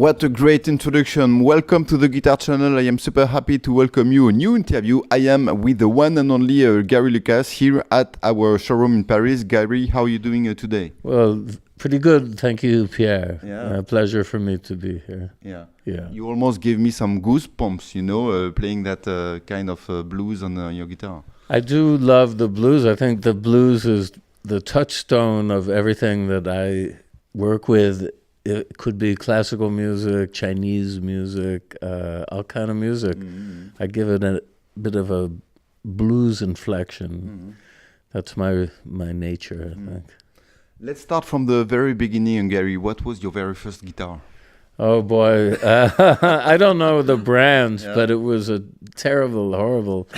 What a great introduction. Welcome to the Guitar Channel. I am super happy to welcome you a new interview. I am with the one and only Gary Lucas here at our showroom in Paris. Gary, how are you doing today? Well, pretty good. Thank you, Pierre. Yeah. A pleasure for me to be here. Yeah. Yeah. You almost gave me some goosebumps, playing that kind of blues on your guitar. I do love the blues. I think the blues is the touchstone of everything that I work with. It could be classical music, Chinese music, all kind of music. Mm-hmm. I give it a bit of a blues inflection. Mm-hmm. That's my nature, I think. Let's start from the very beginning, Gary. What was your very first guitar? Oh boy, I don't know the brands, Yeah. but it was a terrible, horrible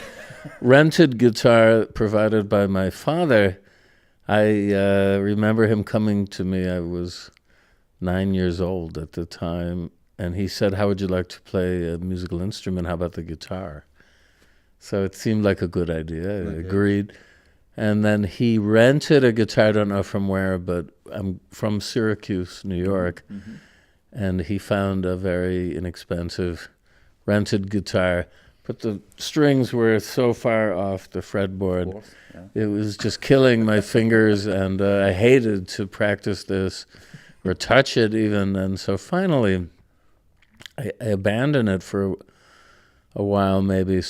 rented guitar provided by my father. I remember him coming to me. I was 9 years old at the time, and he said, "How would you like to play a musical instrument? How about the guitar?" So it seemed like a good idea. I agreed. And then he rented a guitar, I don't know from where, but I'm from Syracuse, New York. Mm-hmm. And he found a very inexpensive rented guitar, but the strings were so far off the fretboard. Yeah. It was just killing my fingers, and I hated to practice this or touch it even. And so finally, I abandoned it for a while, maybe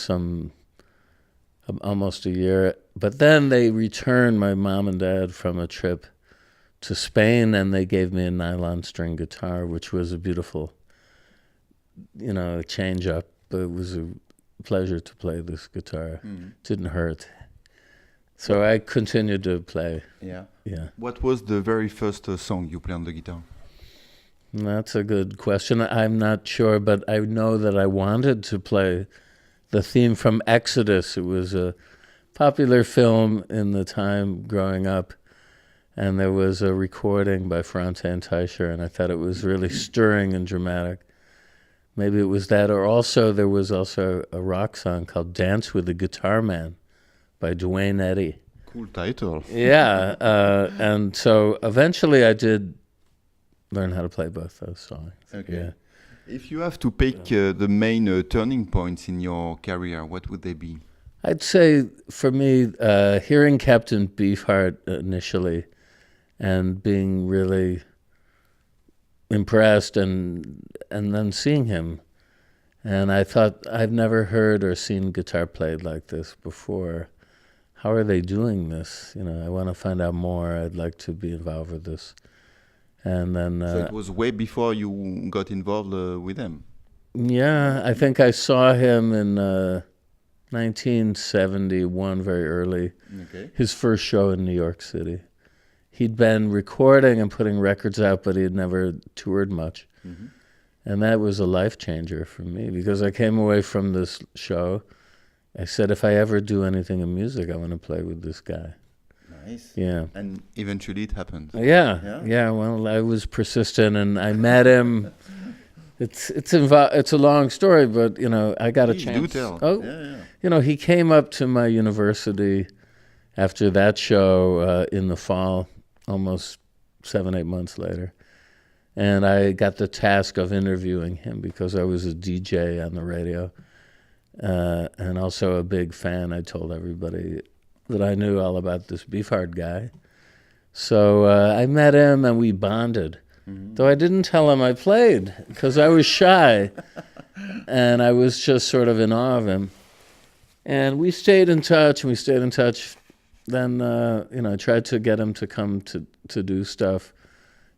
almost a year. But then they returned, my mom and dad, from a trip to Spain, and they gave me a nylon string guitar, which was a beautiful, change up. It was a pleasure to play this guitar. Mm-hmm. Didn't hurt. So I continued to play. Yeah. Yeah. What was the very first song you played on the guitar? That's a good question. I'm not sure, but I know that I wanted to play the theme from Exodus. It was a popular film in the time growing up, and there was a recording by Franz-N. Teicher, and I thought it was really stirring and dramatic. Maybe it was that, or also there was also a rock song called Dance with the Guitar Man by Duane Eddy. Cool title. Yeah, and so eventually I did learn how to play both those songs. Okay. Yeah. If you have to pick the main turning points in your career, what would they be? I'd say for me, hearing Captain Beefheart initially and being really impressed and then seeing him. And I thought, I've never heard or seen guitar played like this before. How are they doing this? I want to find out more. I'd like to be involved with this. And then... So it was way before you got involved with them? Yeah, I think I saw him in 1971, very early. Okay. His first show in New York City. He'd been recording and putting records out, but he had never toured much. Mm-hmm. And that was a life changer for me, because I came away from this show. I said, if I ever do anything in music, I want to play with this guy. Nice. Yeah. And eventually it happened. Yeah. Well, I was persistent, and I met him. It's a long story, but I got a Please chance. do tell. Oh, yeah. He came up to my university after that show in the fall, almost 7-8 months later, and I got the task of interviewing him because I was a DJ on the radio, and also a big fan. I told everybody that I knew all about this Beefheart guy. So I met him and we bonded. Mm-hmm. Though I didn't tell him I played because I was shy and I was just sort of in awe of him. And we stayed in touch. Then, I tried to get him to come to do stuff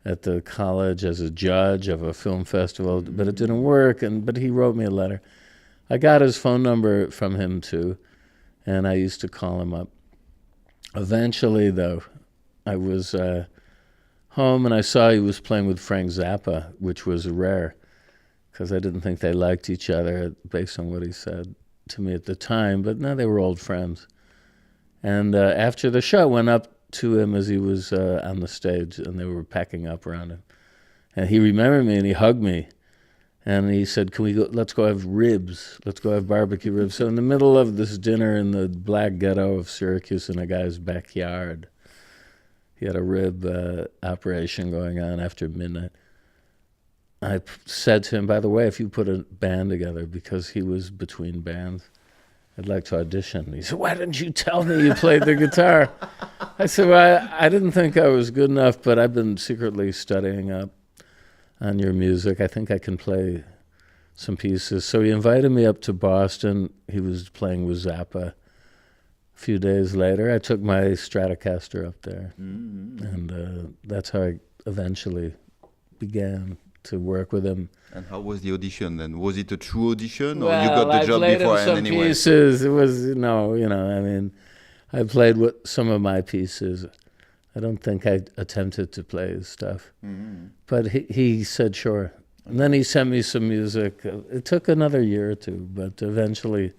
at the college as a judge of a film festival, but it didn't work. But he wrote me a letter. I got his phone number from him too, and I used to call him up. Eventually, though, I was home and I saw he was playing with Frank Zappa, which was rare because I didn't think they liked each other based on what he said to me at the time, but now they were old friends. And after the show, I went up to him as he was on the stage, and they were packing up around him. And he remembered me, and he hugged me. And he said, let's go have ribs. Let's go have barbecue ribs. So in the middle of this dinner in the black ghetto of Syracuse in a guy's backyard, he had a rib operation going on after midnight. said to him, by the way, if you put a band together, because he was between bands, I'd like to audition. He said, why didn't you tell me you played the guitar? I said, well, I didn't think I was good enough, but I've been secretly studying up on your music. I think I can play some pieces. So he invited me up to Boston. He was playing with Zappa. A few days later, I took my Stratocaster up there. And that's how I eventually began to work with him. And how was the audition then? Was it a true audition, or you got the job beforehand some anyway? pieces. It was, I mean, I played with some of my pieces. I don't think I attempted to play his stuff. But he said, sure. And then he sent me some music. It took another year or two, but eventually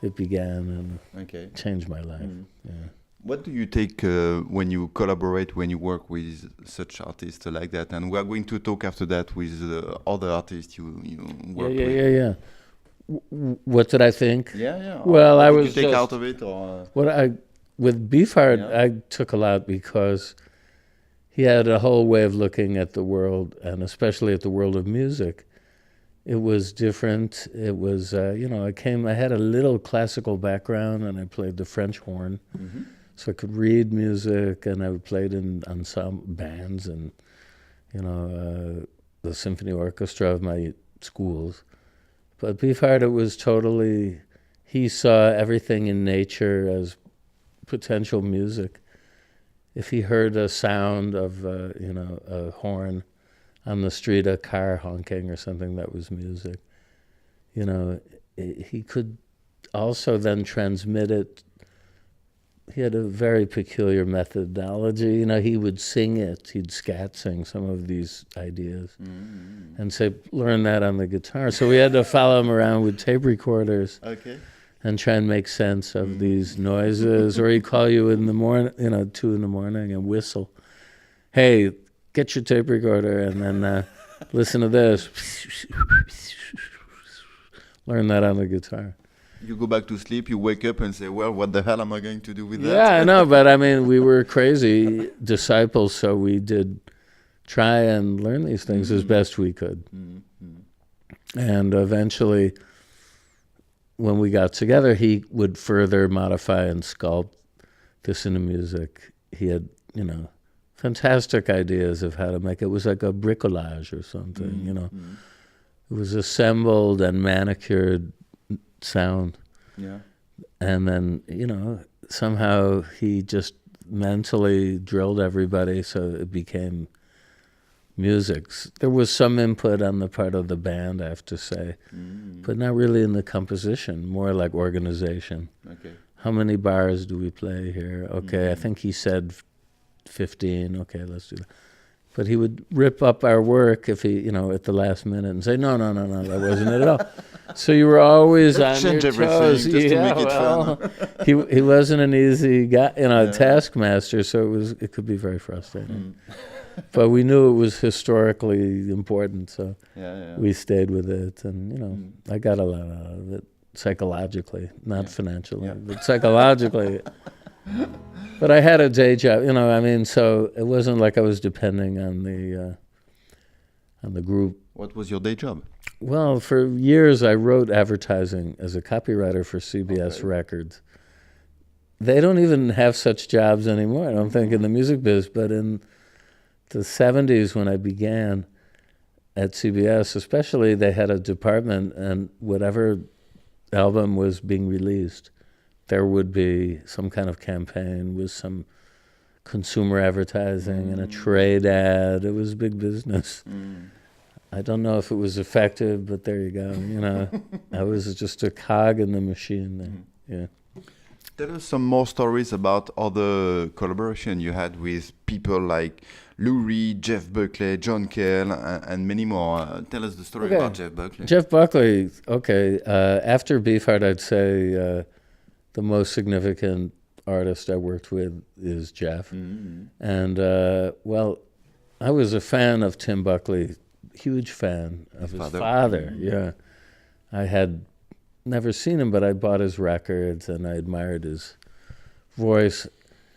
it began and changed my life. Yeah. What do you take when you collaborate, when you work with such artists like that? And we are going to talk after that with other artists you work with. Yeah. What did I think? Yeah. Well, what I did was you take just, out of it, or with Beefheart, I took a lot because he had a whole way of looking at the world, and especially at the world of music. It was different. It was, I had a little classical background, and I played the French horn. So I could read music, and I played in ensemble bands and, the symphony orchestra of my schools. But Beefheart, it was totally, he saw everything in nature as potential music. If he heard a sound of, a horn on the street, a car honking or something, that was music. He could also then transmit it. He had a very peculiar methodology. He would sing it. He'd scat sing some of these ideas and say, learn that on the guitar. So we had to follow him around with tape recorders and try and make sense of these noises. Or he'd call you in the morning, 2 in the morning, and whistle. Hey, get your tape recorder and then listen to this. Learn that on the guitar. you go back to sleep, you wake up and say, well, what the hell am I going to do with that? Yeah, I know, but I mean, we were crazy disciples, so we did try and learn these things as best we could. And eventually, when we got together, he would further modify and sculpt this into music. He had, you know, fantastic ideas of how to make it. It was like a bricolage or something, you know. It was assembled and manicured sound. Yeah. And then, you know, somehow he just mentally drilled everybody so it became music. There was some input on the part of the band, I have to say, but not really in the composition, more like organization. Okay. How many bars do we play here? Okay, I think he said 15. Okay, let's do that. But he would rip up our work if he, you know, at the last minute and say, no, that wasn't it at all. So you were always on your toes. Just to make it fun. He wasn't an easy guy, you know, taskmaster, so it could be very frustrating. But we knew it was historically important, so we stayed with it. And, you know, I got a lot out of it psychologically, not financially, but psychologically. But I had a day job, you know, I mean, so it wasn't like I was depending on the group. What was your day job? Well, for years I wrote advertising as a copywriter for CBS Records. They don't even have such jobs anymore, I don't think, in the music biz, but in the 70s when I began at CBS, especially, they had a department, and whatever album was being released, there would be some kind of campaign with some consumer advertising and a trade ad. It was big business. I don't know if it was effective, but there you go. You know, I was just a cog in the machine there. Yeah. Tell us some more stories about other collaboration you had with people like Lou Reed, Jeff Buckley, John Cale, and many more. Tell us the story about Jeff Buckley. Jeff Buckley, okay. After Beefheart, I'd say the most significant artist I worked with is Jeff. And, well, I was a fan of Tim Buckley, huge fan of his father. Yeah. I had never seen him, but I bought his records and I admired his voice.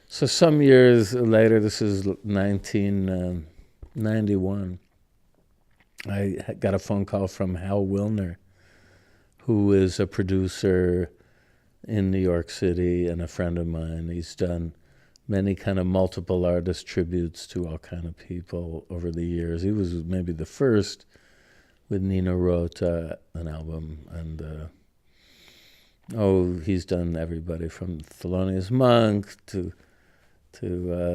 So some years later, this is 1991, got a phone call from Hal Wilner, who is a producer in New York City and a friend of mine. He's done many kind of multiple artist tributes to all kind of people over the years. He was maybe the first with Nina Rota, an album, and he's done everybody from Thelonious Monk to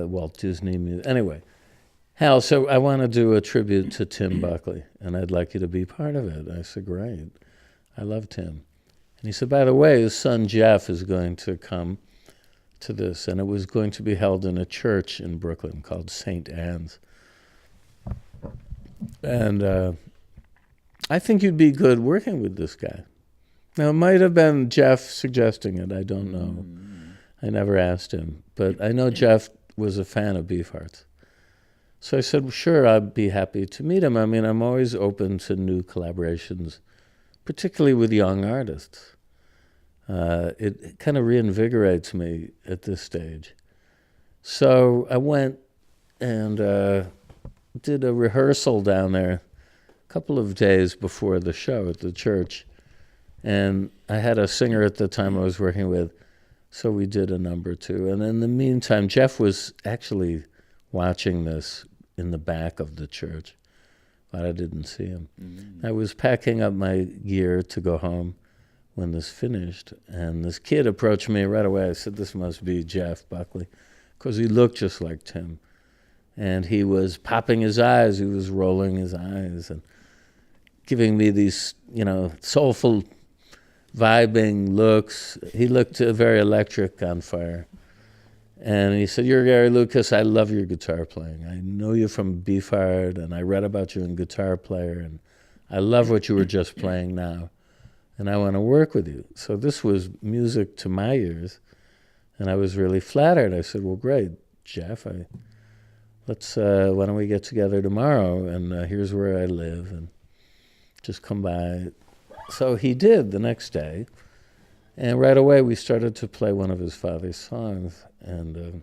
Walt Disney music. Anyway, Hal, so I want to do a tribute to Tim Buckley, and I'd like you to be part of it. I said, great. I love Tim. And he said, by the way, his son Jeff is going to come to this, and it was going to be held in a church in Brooklyn called St. Anne's. And I think you'd be good working with this guy. Now, it might have been Jeff suggesting it. I don't know. I never asked him. But I know Jeff was a fan of Beefhearts. So I said, well, sure, I'd be happy to meet him. I mean, I'm always open to new collaborations, particularly with young artists. It kind of reinvigorates me at this stage. So I went and did a rehearsal down there a couple of days before the show at the church. And I had a singer at the time I was working with, so we did a number too. And in the meantime, Jeff was actually watching this in the back of the church, but I didn't see him. Mm-hmm. I was packing up my gear to go home when this finished, and this kid approached me right away. I said, this must be Jeff Buckley, because he looked just like Tim. And he was popping his eyes, he was rolling his eyes, and giving me these, soulful, vibing looks. He looked very electric, on fire. And he said, you're Gary Lucas, I love your guitar playing. I know you from Beefheart, and I read about you in Guitar Player, and I love what you were just playing now, and I want to work with you. So this was music to my ears, and I was really flattered. I said, well, great, Jeff, why don't we get together tomorrow, and here's where I live, and just come by. So he did the next day. And right away, we started to play one of his father's songs. And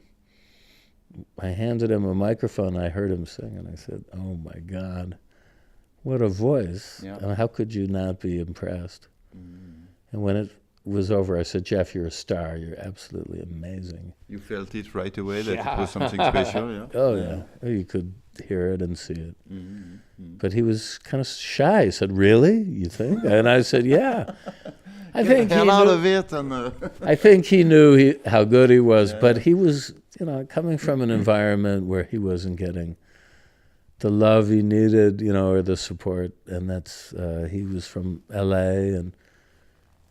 I handed him a microphone. I heard him sing. And I said, oh, my God, what a voice. Yeah. And how could you not be impressed? Mm. And when it was over, I said, Jeff, you're a star. You're absolutely amazing. You felt it right away that it was something special, yeah? Oh, yeah. You could hear it and see it. Mm-hmm. Mm-hmm. But he was kind of shy. He said, really, you think? And I said, yeah. I think he knew how good he was, yeah. But he was, coming from an environment where he wasn't getting the love he needed, or the support. And that's, he was from L.A. And,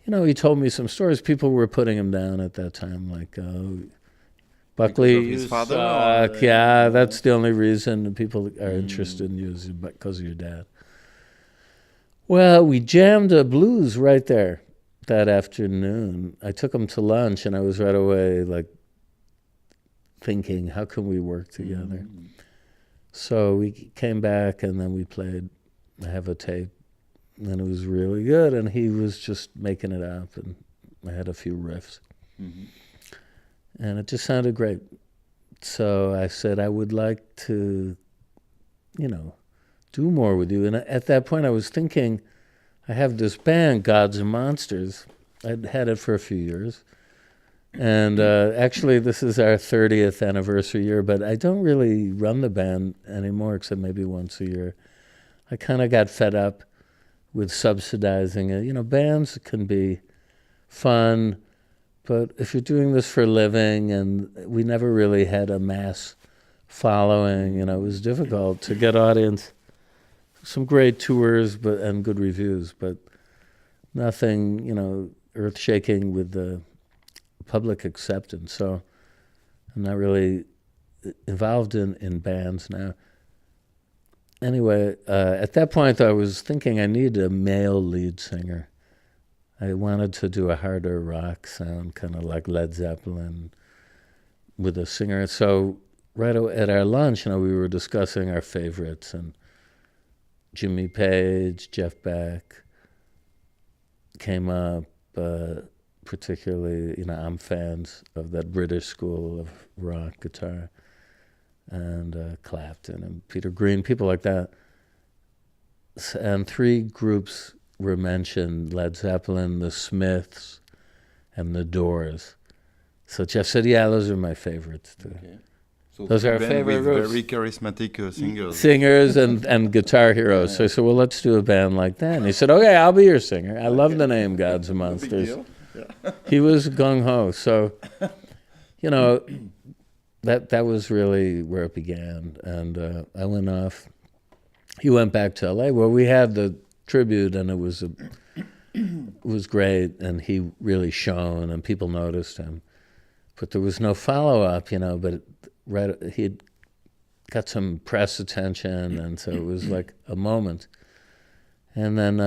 he told me some stories. People were putting him down at that time, like, Buckley, his father? Yeah, that's the only reason people are interested in you is because of your dad. Well, we jammed a blues right there that afternoon. I took him to lunch, and I was right away thinking, how can we work together? Mm. So we came back, and then we played. I have a tape, and it was really good, and he was just making it up, and I had a few riffs. Mm-hmm. And it just sounded great. So I said, I would like to, do more with you. And at that point, I was thinking, I have this band, Gods and Monsters. I'd had it for a few years. And actually, this is our 30th anniversary year, but I don't really run the band anymore, except maybe once a year. I kind of got fed up with subsidizing it. Bands can be fun, but if you're doing this for a living, and we never really had a mass following, it was difficult to get audience. Some great tours and good reviews, but nothing, earth-shaking with the public acceptance. So I'm not really involved in bands now. Anyway, at that point, I was thinking I needed a male lead singer. I wanted to do a harder rock sound, kind of like Led Zeppelin, with a singer. So right at our lunch, we were discussing our favorites, and Jimmy Page, Jeff Beck came up, particularly, I'm fans of that British school of rock guitar, and Clapton and Peter Green, people like that. and three groups were mentioned: Led Zeppelin, the Smiths, and the Doors. So Jeff said, "Yeah, those are my favorites too." Okay. So Those are our band favorite with groups. very charismatic singers. Singers and guitar heroes. So I said, "Well, let's do a band like that." And he said, "Okay, I'll be your singer." I love the name Gods and No big Monsters. deal. Yeah. He was gung ho. So, you know, that was really where it began. And I went off. He went back to LA where we had the tribute, and it was great. And he really shone, and people noticed him. But there was no follow up, you know. But he'd got some press attention, and so it was like a moment. And then,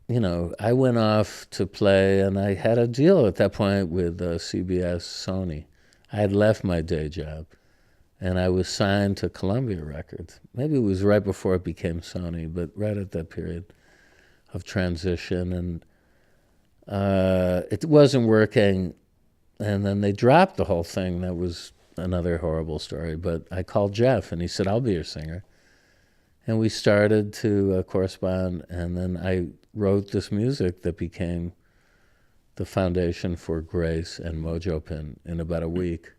you know, I went off to play, and I had a deal at that point with CBS Sony. I had left my day job, and I was signed to Columbia Records. Maybe it was right before it became Sony, but right at that period of transition. And it wasn't working, and then they dropped the whole thing. That was another horrible story. But I called Jeff, and he said, "I'll be your singer." And we started to correspond, and then I wrote this music that became the foundation for Grace and Mojo Pin in about a week.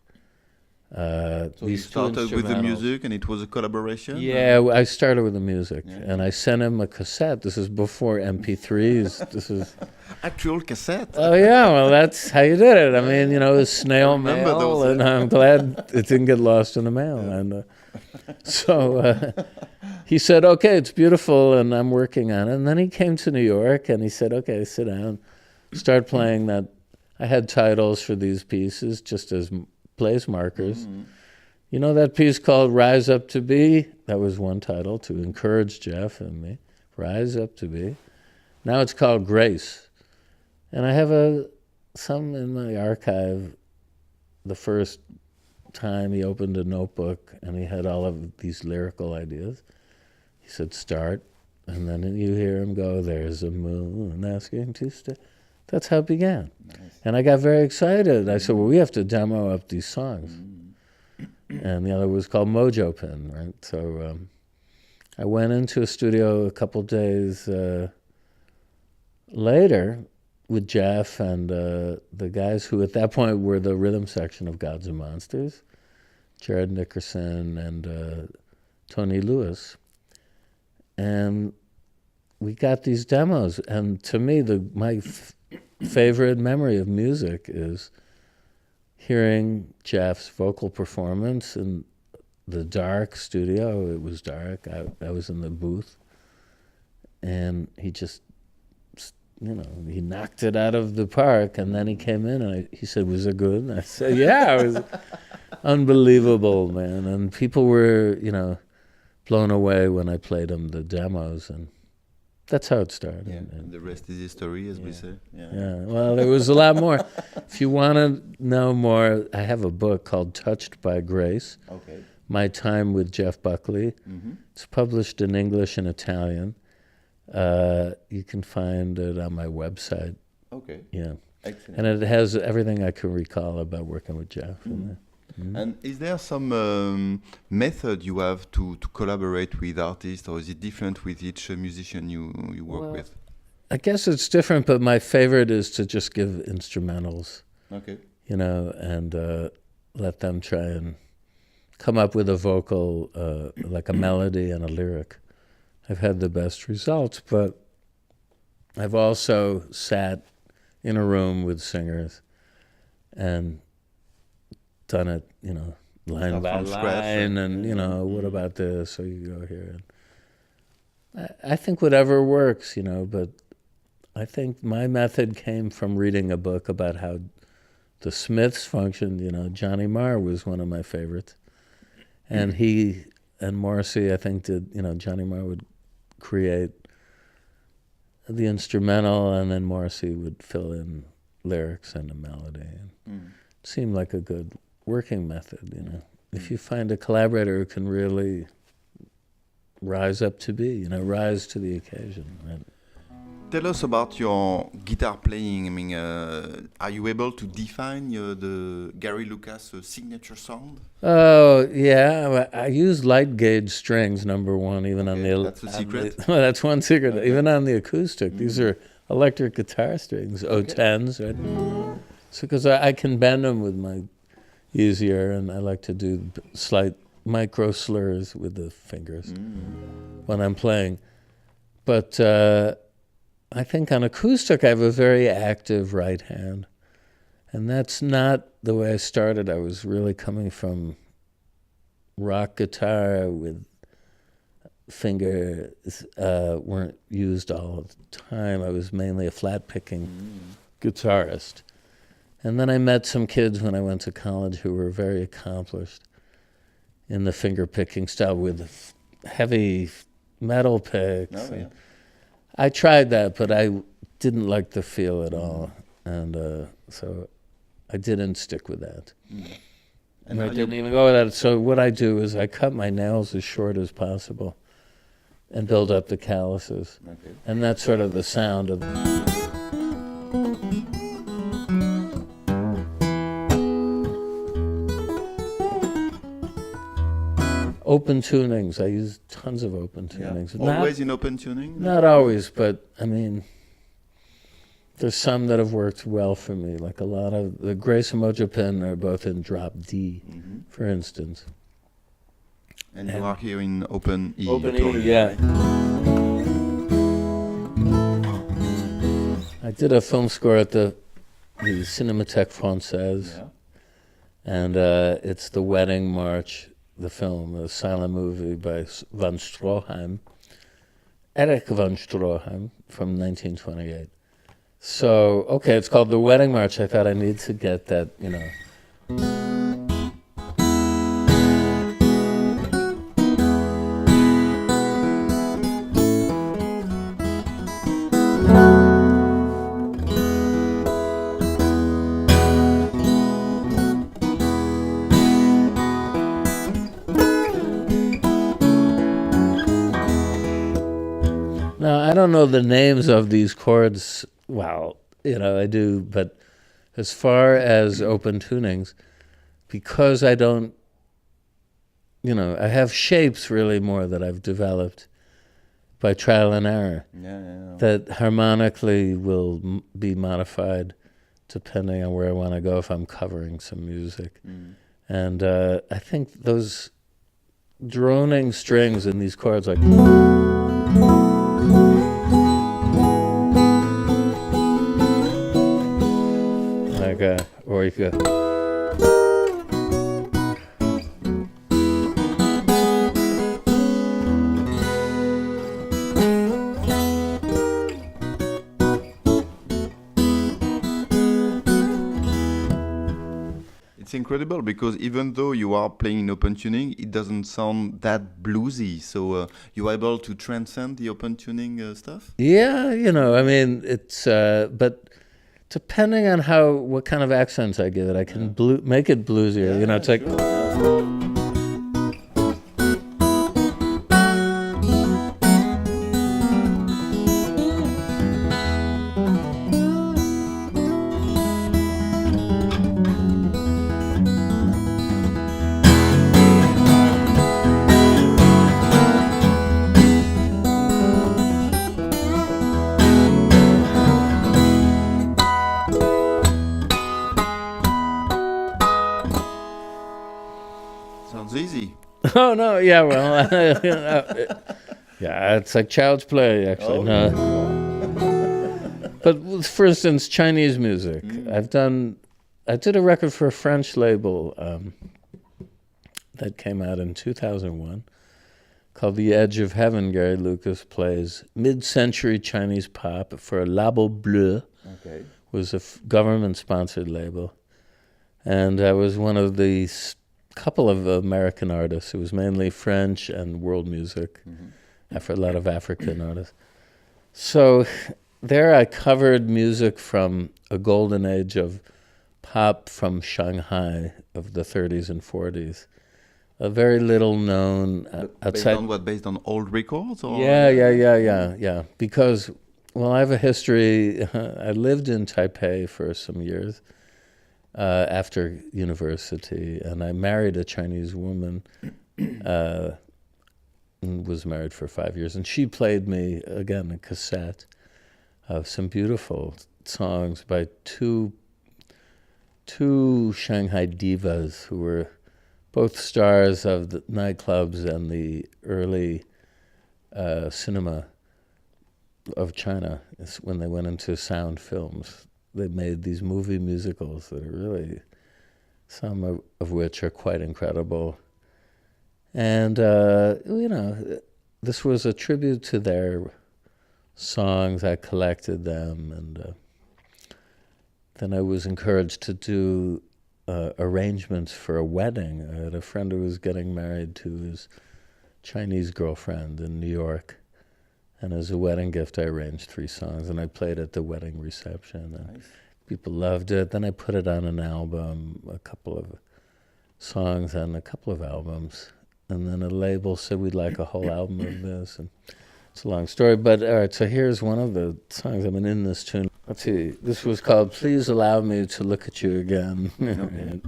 So you These two started with the instrumentals. music, and it was a collaboration? Yeah, I started with the music, Yeah. and I sent him a cassette. This is before MP3s. This is Actual cassette? oh yeah, well that's how you did it. I mean, you know, it was snail remember mail, those, and I'm glad it didn't get lost in the mail. And so he said, "Okay, it's beautiful, and I'm working on it." And then he came to New York, and he said, "Okay, sit down, start playing that." I had titles for these pieces just as place markers. You know that piece called "Rise Up to Be"? That was one title to encourage Jeff and me. Rise Up to Be. Now it's called Grace. And I have some in my archive. The first time he opened a notebook and he had all of these lyrical ideas. He said, "Start." And then you hear him go, "There's a moon asking to stay." That's how it began. Nice. And I got very excited. I said, "Well, we have to demo up these songs." And the other was called Mojo Pin, right? So I went into a studio a couple days later with Jeff and the guys who at that point were the rhythm section of Gods and Monsters, Jared Nickerson and Tony Lewis. And we got these demos. And to me, my favorite memory of music is hearing Jeff's vocal performance in the dark studio. It was dark. I was in the booth. And he just, you know, he knocked it out of the park. And then he came in and he said, "Was it good?" And I said, "Yeah, it was unbelievable, man." And people were, you know, blown away when I played them the demos. And that's how it started. Yeah. And And the rest is history, as we Yeah. say. yeah, well, there was a lot more. If you want to know more, I have a book called Touched by Grace, Okay. My Time with Jeff Buckley. It's published in English and Italian. You can find it on my website. Okay. Yeah. Excellent. And it has everything I can recall about working with Jeff in there. And is there some method you have to collaborate with artists, or is it different with each musician you work Well, with? I guess it's different, but my favorite is to just give instrumentals, Okay. you know, and let them try and come up with a vocal, like a melody and a lyric. I've had the best results, but I've also sat in a room with singers and done it, you know, line Start by from scratch, line, and you know, what about this? So you go here. And I think whatever works, you know, but I think my method came from reading a book about how the Smiths functioned. You know, Johnny Marr was one of my favorites, and he and Morrissey, I think, did. You know, Johnny Marr would create the instrumental, and then Morrissey would fill in lyrics and a melody. And it seemed like a good working method, you know. If you find a collaborator who can really rise up to be, you know, rise to the occasion. Right? Tell us about your guitar playing. I mean, are you able to define the Gary Lucas signature sound? Oh yeah, well, I use light gauge strings. Number one, even on the That's a secret. well, that's one secret. Okay. Even on the acoustic, these are electric guitar strings, O10s, right? So because I can bend them with my easier, and I like to do slight micro slurs with the fingers when I'm playing. But I think on acoustic, I have a very active right hand. And that's not the way I started. I was really coming from rock guitar with fingers weren't used all the time. I was mainly a flat picking guitarist. And then I met some kids when I went to college who were very accomplished in the finger picking style with heavy metal picks. Oh, yeah. I tried that, but I didn't like the feel at all. And so I didn't stick with that. And I didn't even go with that. So what I do is I cut my nails as short as possible and build up the calluses. Okay. And that's sort of the sound of open tunings. I use tons of open tunings. Always in open tuning? Not always, but I mean, there's some that have worked well for me. Like a lot of the Grace and Mojo Pen are both in drop D, for instance. And you are here in open E. Open totally. E, yeah. I did a film score at the Cinémathèque Française, and it's the Wedding March, the film, a silent movie by von Stroheim, Erich von Stroheim from 1928. So, okay, it's called The Wedding March. I thought I need to get that, you know. Now, I don't know the names of these chords. Well, you know, I do, but as far as open tunings, because I don't, you know, I have shapes really more that I've developed by trial and error that harmonically will be modified depending on where I want to go if I'm covering some music. And I think those droning strings in these chords like... or you could... It's incredible because even though you are playing in open tuning, it doesn't sound that bluesy. So you are able to transcend the open tuning stuff? Yeah, you know, I mean, it's... but depending on what kind of accents I give it, I can make it bluesier. You know, it's like... Sounds easy. Oh, no, yeah, well, yeah, it's like child's play, actually. But for instance, Chinese music. I did a record for a French label that came out in 2001 called The Edge of Heaven. Gary Lucas plays mid-century Chinese pop for Label Bleu. Okay. Was a government-sponsored label. And I was one of the couple of American artists. It was mainly French and world music, a lot of African artists. So there I covered music from a golden age of pop from Shanghai of the 30s and 40s. A very little known outside. Based on what? Based on old records? Or? Yeah. Because well, I have a history. I lived in Taipei for some years after university, and I married a Chinese woman. And was married for 5 years, and she played me again a cassette of some beautiful songs by two Shanghai divas who were both stars of the nightclubs and the early cinema of China. It's when they went into sound films, they made these movie musicals that are really, some of which are quite incredible. And, this was a tribute to their songs. I collected them, and then I was encouraged to do arrangements for a wedding. I had a friend who was getting married to his Chinese girlfriend in New York. And as a wedding gift, I arranged 3 songs, and I played at the wedding reception. And nice. People loved it. Then I put it on an album, a couple of songs on a couple of albums. And then a label said, we'd like a whole album of this. And it's a long story. But all right, so here's one of the songs. I've been in this tune. Let's see. This was called Please Allow Me to Look at You Again. Okay.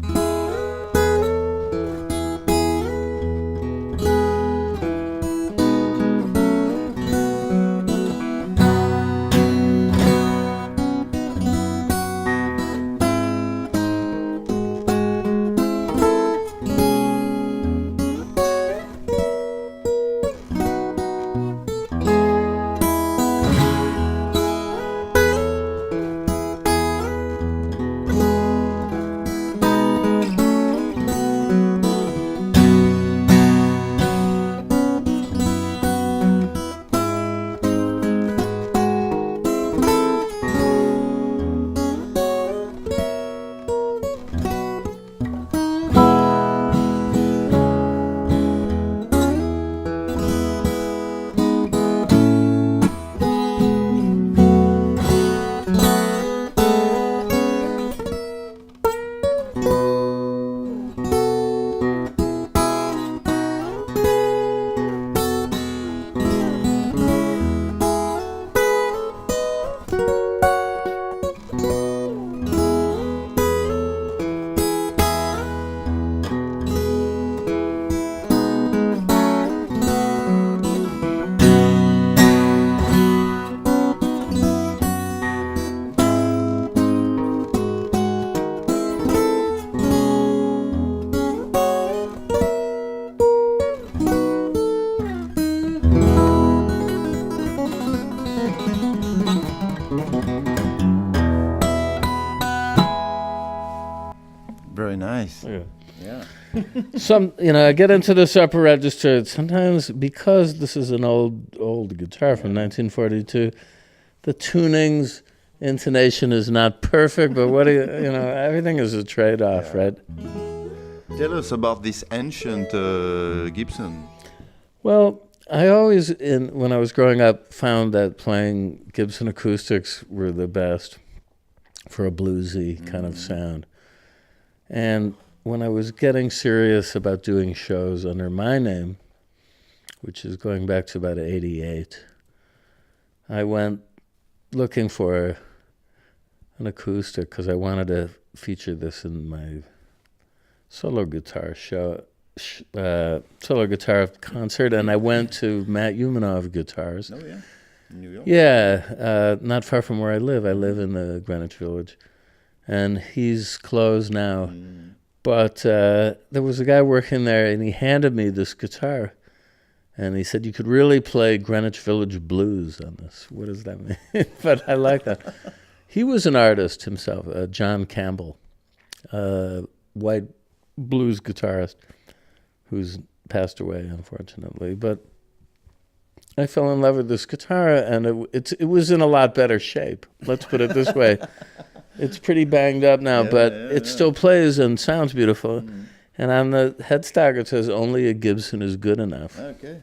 Very nice. Yeah. I get into this upper register sometimes because this is an old guitar from 1942. The tunings, intonation is not perfect, but everything is a trade-off, right? Tell us about this ancient Gibson. Well, I always, when I was growing up, found that playing Gibson acoustics were the best for a bluesy kind of sound. And when I was getting serious about doing shows under my name, which is going back to about 88, I went looking for an acoustic because I wanted to feature this in my solo guitar show, solo guitar concert, and I went to Matt Umanov Guitars. Oh, yeah. In New York? Yeah, not far from where I live. I live in the Greenwich Village. And he's closed now. But there was a guy working there, and he handed me this guitar. And he said, you could really play Greenwich Village blues on this. What does that mean? But I like that. He was an artist himself, John Campbell, white blues guitarist who's passed away, unfortunately. But I fell in love with this guitar, and it was in a lot better shape. Let's put it this way. It's pretty banged up now, but it still plays and sounds beautiful. And on the headstock it says, only a Gibson is good enough. Okay.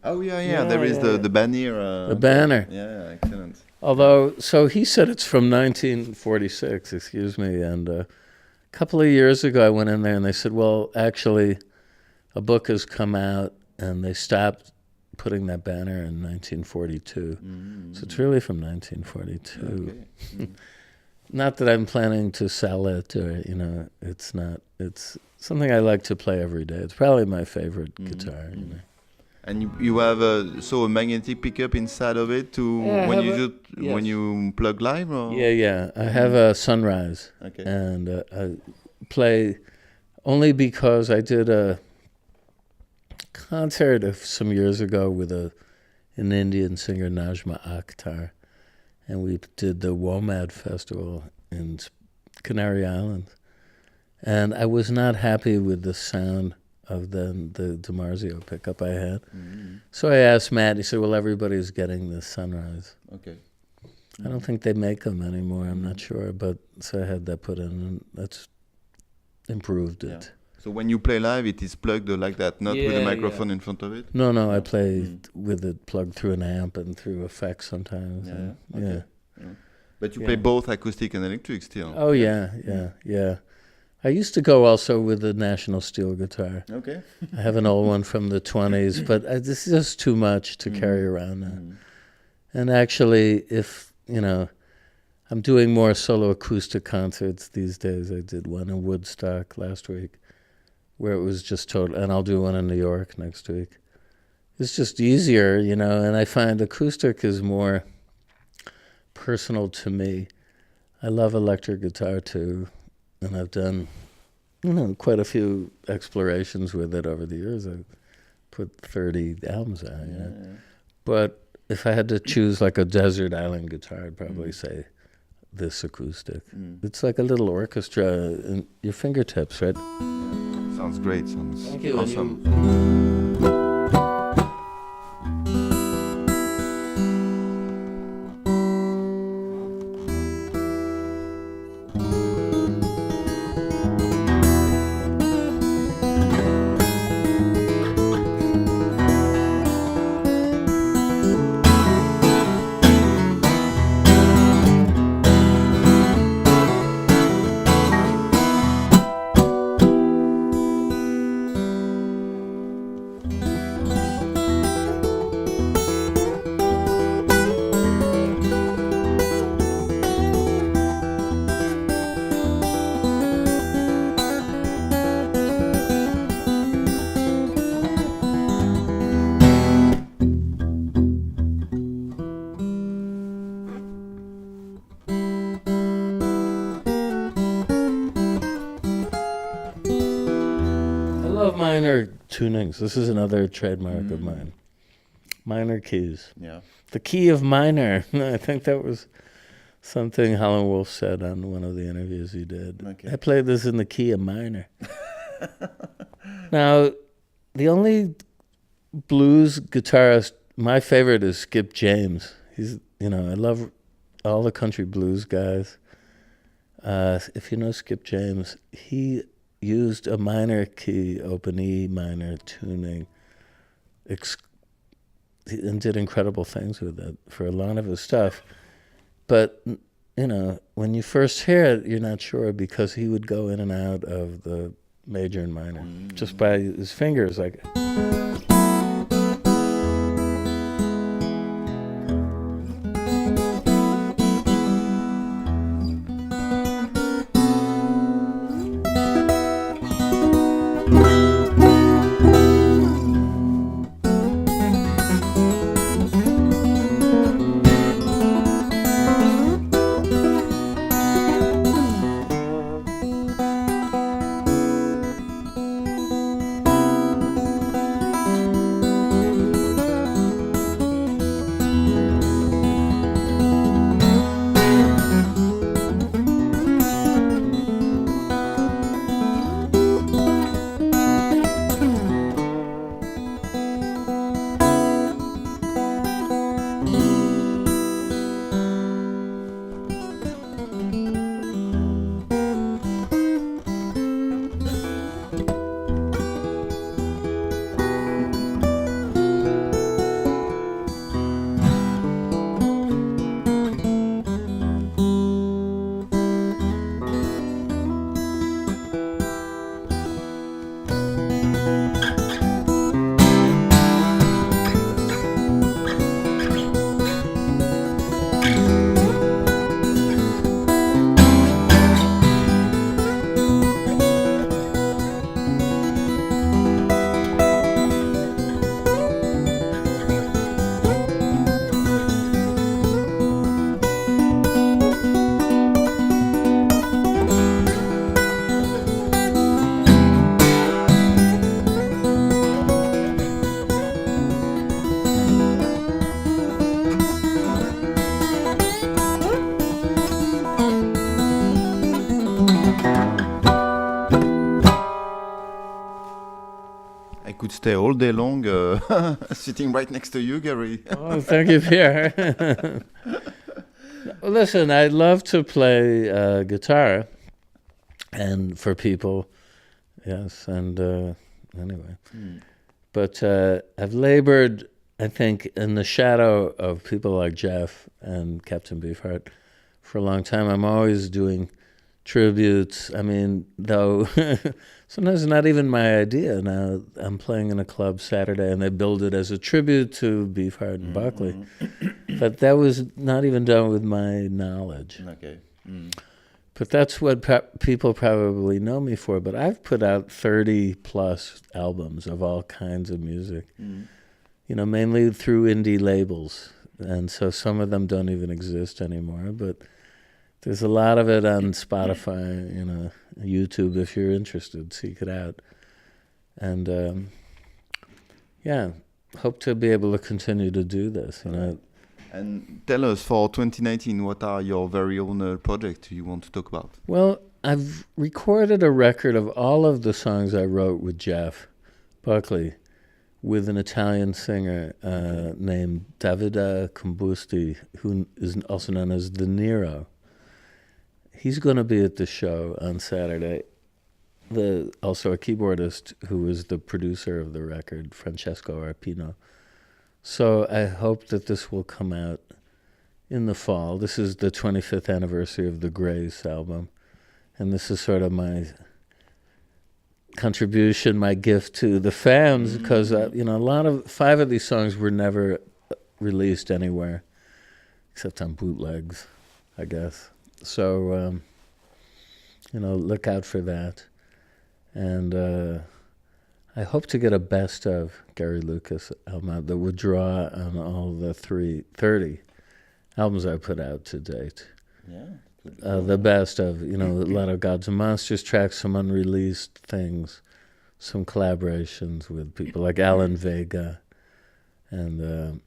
Oh, yeah. There is the banner. The banner. Yeah, excellent. Although, so he said it's from 1946, excuse me. And a couple of years ago I went in there and they said, well, actually, a book has come out and they stopped putting that banner in 1942. So it's really from 1942. Okay. Not that I'm planning to sell it, or it's not. It's something I like to play every day. It's probably my favorite guitar. And you have a magnetic pickup inside of it to Yeah, when you plug live, or Yeah. I have a Sunrise, okay. and I play only because I did a concert some years ago with an Indian singer, Najma Akhtar, and we did the WOMAD Festival in Canary Islands, and I was not happy with the sound of the DiMarzio pickup I had. So I asked Matt, he said, well, everybody's getting the Sunrise. Okay. I don't think they make them anymore, I'm not sure, but so I had that put in, and that's improved it. Yeah. So when you play live, it is plugged like that, not with a microphone in front of it? No, I play with it plugged through an amp and through effects sometimes. Okay. But you play both acoustic and electric still? Oh, yeah. I used to go also with the National Steel guitar. Okay. I have an old one from the 20s, but this is just too much to carry around now. And actually, if, I'm doing more solo acoustic concerts these days. I did one in Woodstock last week where it was just total, and I'll do one in New York next week. It's just easier, and I find acoustic is more personal to me. I love electric guitar too, and I've done, quite a few explorations with it over the years. I've put 30 albums out, But if I had to choose like a desert island guitar, I'd probably say this acoustic. It's like a little orchestra in your fingertips, right? Sounds great. Sounds Thank you. awesome. Minor tunings. This is another trademark of mine. Minor keys. Yeah. The key of minor. I think that was something Howlin' Wolf said on one of the interviews he did. Okay. I played this in the key of minor. Now, the only blues guitarist, my favorite is Skip James. He's, I love all the country blues guys. If you know Skip James, he used a minor key, open E minor tuning, and did incredible things with it for a lot of his stuff. But, when you first hear it, you're not sure because he would go in and out of the major and minor just by his fingers, like. I could stay all day long sitting right next to you, Gary. Oh, thank you, Pierre. Listen, I love to play guitar, and for people, yes. And anyway, but I've labored, I think, in the shadow of people like Jeff and Captain Beefheart for a long time. I'm always doing tributes. I mean, though sometimes not even my idea. Now I'm playing in a club Saturday, and they build it as a tribute to Beefheart and Buckley. But that was not even done with my knowledge. Okay. But that's what people probably know me for. But I've put out 30 plus albums of all kinds of music, you know, mainly through indie labels. And so some of them don't even exist anymore. But there's a lot of it on Spotify, you know, YouTube. If you're interested, seek it out. And yeah, hope to be able to continue to do this, you know. And tell us, for 2019, what are your very own projects you want to talk about? Well, I've recorded a record of all of the songs I wrote with Jeff Buckley, with an Italian singer named Davide Combusti, who is also known as the Nero. He's going to be at the show on Saturday. Also a keyboardist who is the producer of the record, Francesco Arpino. So I hope that this will come out in the fall. This is the 25th anniversary of the Grace album. And this is sort of my contribution, my gift to the fans, because, you know, 5 of these songs were never released anywhere, except on bootlegs, I guess. So, you know, look out for that. And I hope to get a best of Gary Lucas album out that would draw on all the 30 albums I put out to date. Yeah. The best of, you know, a lot of Gods and Monsters tracks, some unreleased things, some collaborations with people like Alan Vega. And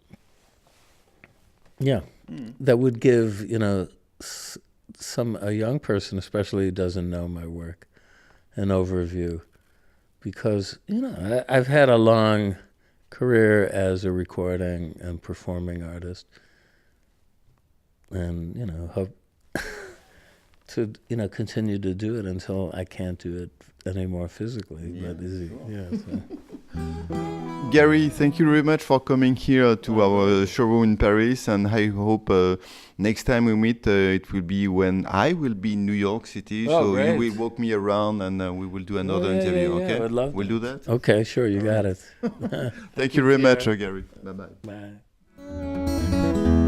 yeah, that would give, you know, a young person especially who doesn't know my work an overview. Because, you know, I've had a long career as a recording and performing artist. And, you know, hope to, you know, continue to do it until I can't do it anymore physically. Yeah, but so. Gary, thank you very much for coming here to our showroom in Paris, and I hope next time we meet it will be when I will be in New York City, so great. you will walk me around and we will do another interview, okay? I would love we'll do that? Okay, sure, you got it. Thank you very much, Gary. Bye-bye. Bye.